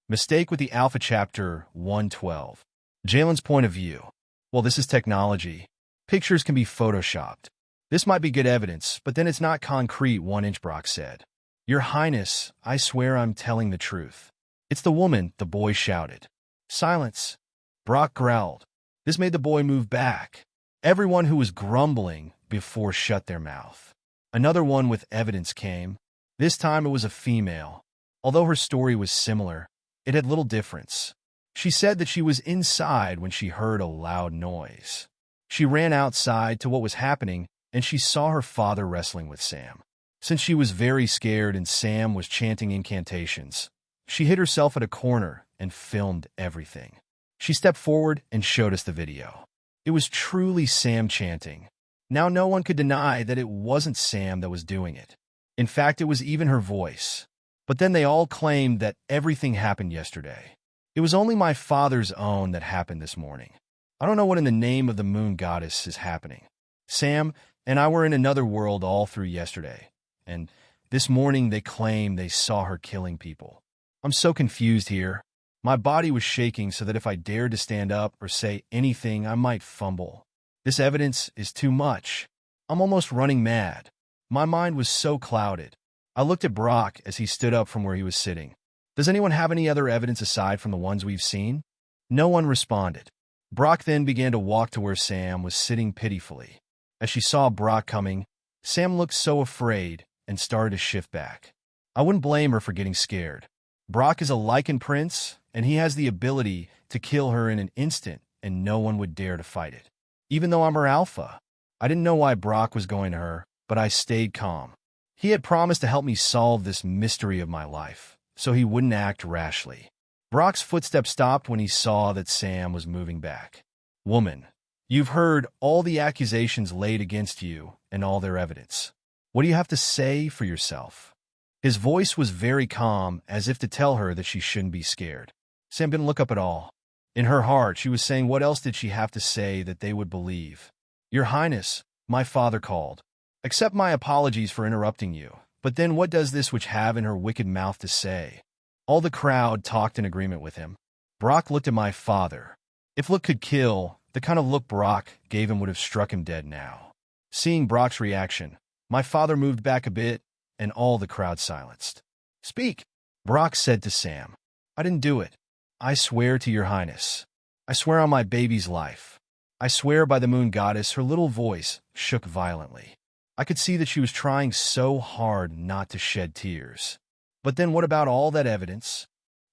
Mistake with the Alpha Chapter 112. Jalen's point of view. Well, this is technology. Pictures can be photoshopped. This might be good evidence, but then it's not concrete, 1-inch Brock said. Your Highness, I swear I'm telling the truth. It's the woman, the boy shouted. Silence. Brock growled. This made the boy move back. Everyone who was grumbling before shut their mouth. Another one with evidence came. This time it was a female. Although her story was similar, it had little difference. She said that she was inside when she heard a loud noise. She ran outside to what was happening, and she saw her father wrestling with Sam. Since she was very scared and Sam was chanting incantations, she hid herself at a corner and filmed everything. She stepped forward and showed us the video. It was truly Sam chanting. Now no one could deny that it wasn't Sam that was doing it. In fact, it was even her voice. But then they all claimed that everything happened yesterday. It was only my father's own that happened this morning. I don't know what in the name of the moon goddess is happening. Sam and I were in another world all through yesterday, and this morning they claim they saw her killing people. I'm so confused here. My body was shaking so that if I dared to stand up or say anything, I might fumble. This evidence is too much. I'm almost running mad. My mind was so clouded. I looked at Brock as he stood up from where he was sitting. Does anyone have any other evidence aside from the ones we've seen? No one responded. Brock then began to walk to where Sam was sitting pitifully. As she saw Brock coming, Sam looked so afraid and started to shift back. I wouldn't blame her for getting scared. Brock is a Lycan prince, and he has the ability to kill her in an instant, and no one would dare to fight it. Even though I'm her alpha. I didn't know why Brock was going to her, but I stayed calm. He had promised to help me solve this mystery of my life, so he wouldn't act rashly. Brock's footsteps stopped when he saw that Sam was moving back. Woman, you've heard all the accusations laid against you and all their evidence. What do you have to say for yourself? His voice was very calm, as if to tell her that she shouldn't be scared. Sam didn't look up at all. In her heart, she was saying what else did she have to say that they would believe? Your Highness, my father called. Accept my apologies for interrupting you, but then what does this witch have in her wicked mouth to say? All the crowd talked in agreement with him. Brock looked at my father. If look could kill, the kind of look Brock gave him would have struck him dead now. Seeing Brock's reaction, my father moved back a bit, and all the crowd silenced. Speak, Brock said to Sam. I didn't do it. I swear to your Highness. I swear on my baby's life. I swear by the moon goddess. Her little voice shook violently. I could see that she was trying so hard not to shed tears. But then what about all that evidence?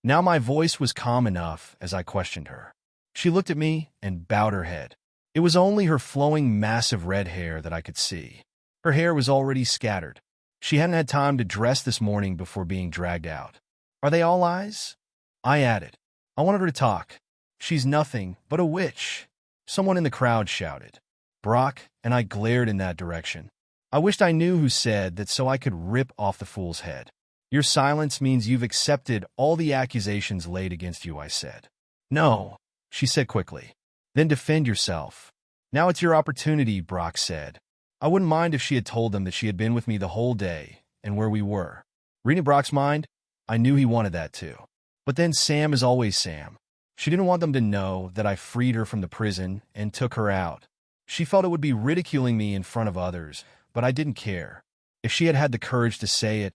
Now my voice was calm enough as I questioned her. She looked at me and bowed her head. It was only her flowing massive red hair that I could see. Her hair was already scattered. She hadn't had time to dress this morning before being dragged out. Are they all lies? I added. I wanted her to talk. She's nothing but a witch. Someone in the crowd shouted. Brock and I glared in that direction. I wished I knew who said that so I could rip off the fool's head. Your silence means you've accepted all the accusations laid against you, I said. No, she said quickly. Then defend yourself. Now it's your opportunity, Brock said. I wouldn't mind if she had told them that she had been with me the whole day and where we were. Reading Brock's mind, I knew he wanted that too. But then Sam is always Sam. She didn't want them to know that I freed her from the prison and took her out. She felt it would be ridiculing me in front of others, but I didn't care. If she had had the courage to say it,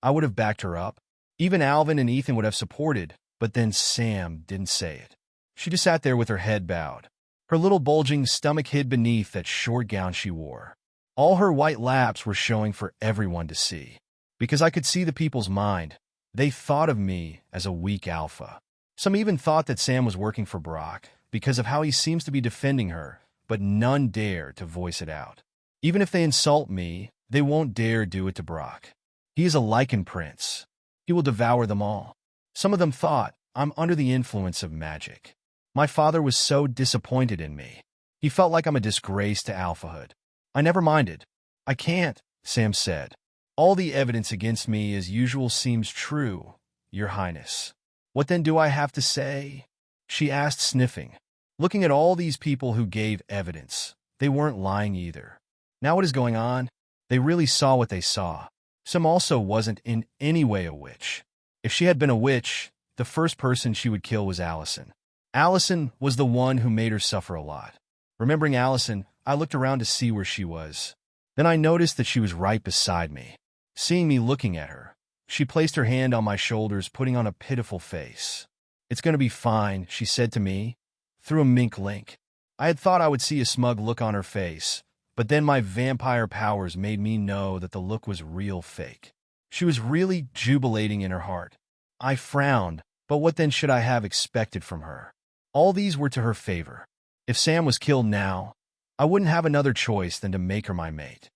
I would have backed her up. Even Alvin and Ethan would have supported, but then Sam didn't say it. She just sat there with her head bowed. Her little bulging stomach hid beneath that short gown she wore. All her white laps were showing for everyone to see. Because I could see the people's mind. They thought of me as a weak alpha. Some even thought that Sam was working for Brock because of how he seems to be defending her, but none dare to voice it out. Even if they insult me, they won't dare do it to Brock. He is a Lycan prince. He will devour them all. Some of them thought I'm under the influence of magic. My father was so disappointed in me. He felt like I'm a disgrace to alphahood. I never minded. I can't, Sam said. All the evidence against me as usual seems true, Your Highness. What then do I have to say? She asked, sniffing. Looking at all these people who gave evidence, they weren't lying either. Now what is going on? They really saw what they saw. Sam also wasn't in any way a witch. If she had been a witch, the first person she would kill was Allison. Allison was the one who made her suffer a lot. Remembering Allison, I looked around to see where she was. Then I noticed that she was right beside me. Seeing me looking at her, she placed her hand on my shoulders, putting on a pitiful face. "It's going to be fine," she said to me, through a mink link. I had thought I would see a smug look on her face, but then my vampire powers made me know that the look was real fake. She was really jubilating in her heart. I frowned, but what then should I have expected from her? All these were to her favor. If Sam was killed now, I wouldn't have another choice than to make her my mate.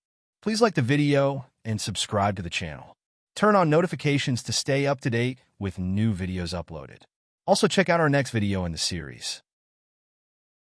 Please like the video and subscribe to the channel. Turn on notifications to stay up to date with new videos uploaded. Also check out our next video in the series.